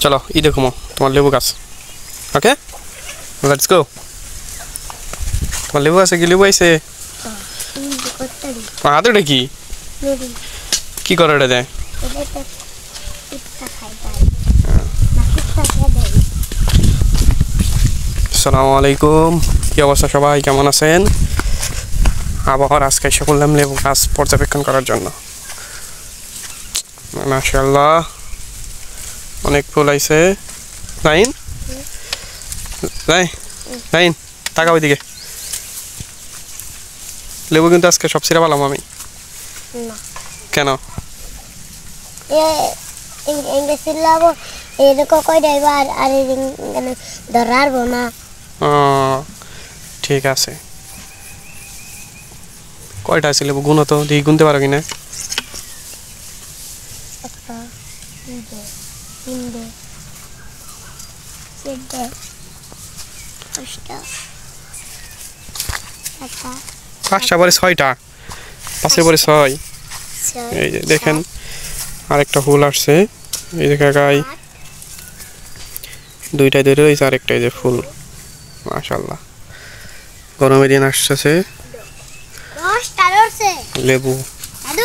চলো ই দেখো তোমার লেবু গাছ। Okay let's go. তোমার লেবু আছে কি? লেবু আইছে হাতে ওটা কি কি করে ওটা দেয়? আসসালামু আলাইকুম, কি অবস্থা সবাই, কেমন আছেন? আবার আজকে এসে বললাম লেবু গাছ পর্যবেক্ষণ করার জন্য। মাশাআল্লাহ অনেক ফুল আইছে। লাইন লাইন তাকাও ওইদিকে। লেবু কিন্তু আজকে সব ছিঁড়ে পেলাম আমি। কেন? ঠিক আছে, কয়টা আছে লেবু গুনো তো, দেখি গুনতে পারো কিনা। পাঁচটা পরে ছয়টা, পাঁচের পরে ছয়। এই যে দেখেন আরেকটা ফুল আসছে, এই যে কাকাই দুইটাই ধরে রয়েছে, আরেকটা এই যে ফুল। মাশাআল্লাহ গরমের দিন আসছে, লেবু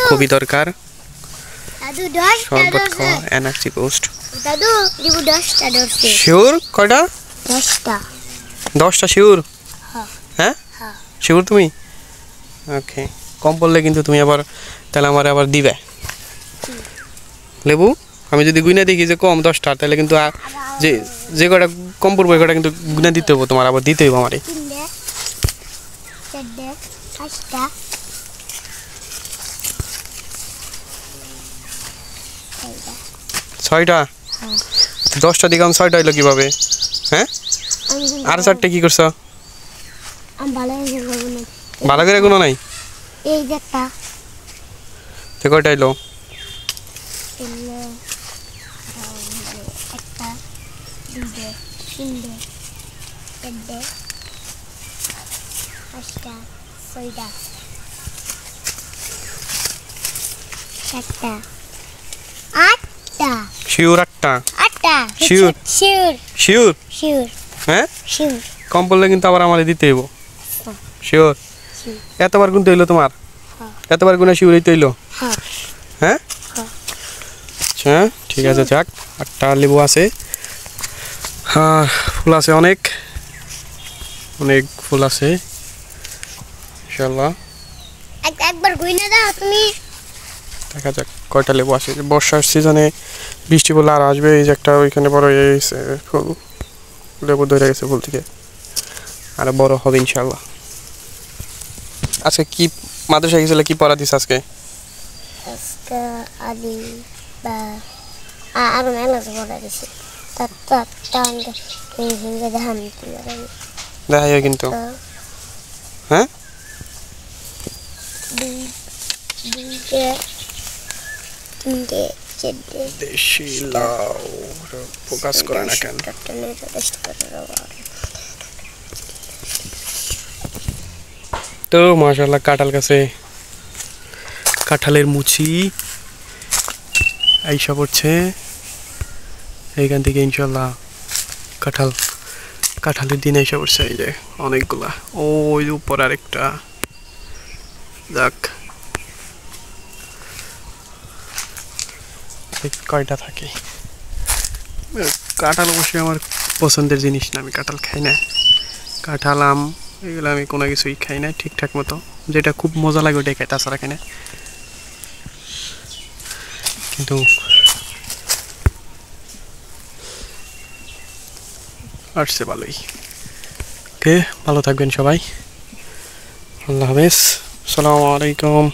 খুবই দরকার। শরবত খাওয়া, এনার্জি বুস্ট। শিওর কয়টা? 10টা শিওর? হ্যাঁ শিওর তুমি? ওকে, কম পড়লে কিন্তু তুমি আবার তাহলে আমার আবার দিবে লেবু। আমি যদি গুইনা দেখি যে কম 10টা, তাহলে কিন্তু যে কটা কম পড়বো কটা কিন্তু গুইনা দিতে হবো তোমার, আবার দিতে হইব আমারে। 6টা? 10টা দিকে 6টা হইলো কিভাবে? হ্যাঁ আর 4টে কি করছো? ভালো করে কোনো নাই। এই যে একটা তো কয়টা হইলো? একটা, দুইটা, তিনটা, চারটা, পাঁচটা, ছয়টা, সাতটা, আটটা। শিওর 8টা? Sure sure sure? শিওর হ্যাঁ শিওর। কম পড়লে কিন্তু আবার আমারে দিতে হইব। শিওর? এতবার গুনতে হইলো তোমার? এতবার গুনে শিওর হইতে হইলো? হ্যাঁ আচ্ছা ঠিক আছে, যাক 8টা লেবু আছে। হ্যাঁ ফুল আছে, অনেক অনেক ফুল আছে ইনশাআল্লাহ। একবার গুইনা দাও তুমি। দেখা যাক কয়টা লেবু আসে। বর্ষার সিজনে বৃষ্টি পড়লে আর আসবে। এই যে একটা ওইখানে বড় ফুল, লেবু ধরে গেছে ফুল থেকে, আরো বড় হবে ইনশাআল্লাহ। আজকে কি মাদ্রাসায় গেছিলে, কি পড়া দিস আজকে? আজকে আদি বা আর মেলা পড়া দিছে। দেখাই কিন্তু হ্যাঁ দেশি লাউ ফোকাস করে না কেন? তো মাশাআল্লাহ কাঁঠাল গাছে কাঁঠালের মুচি আইসা পড়ছে এইখান থেকে ইনশাআল্লাহ। কাঁঠালের দিন আইসা পড়ছে, এই যে অনেকগুলা। ওই উপর আরেকটা, যাক কয়টা থাকে। কাঁঠাল অবশ্যই আমার পছন্দের জিনিস না, আমি কাঁঠাল খাই না। কাঁঠাল আম এগুলো আমি কোনো কিছুই খাই না ঠিকঠাক মতো। যেটা খুব মজা লাগে ওটাই খাই, তাছাড়া খাই না। কিন্তু আসছে ভালোই। ওকে, ভালো থাকবেন সবাই, আল্লাহ হাফেজ, আসসালামু আলাইকুম।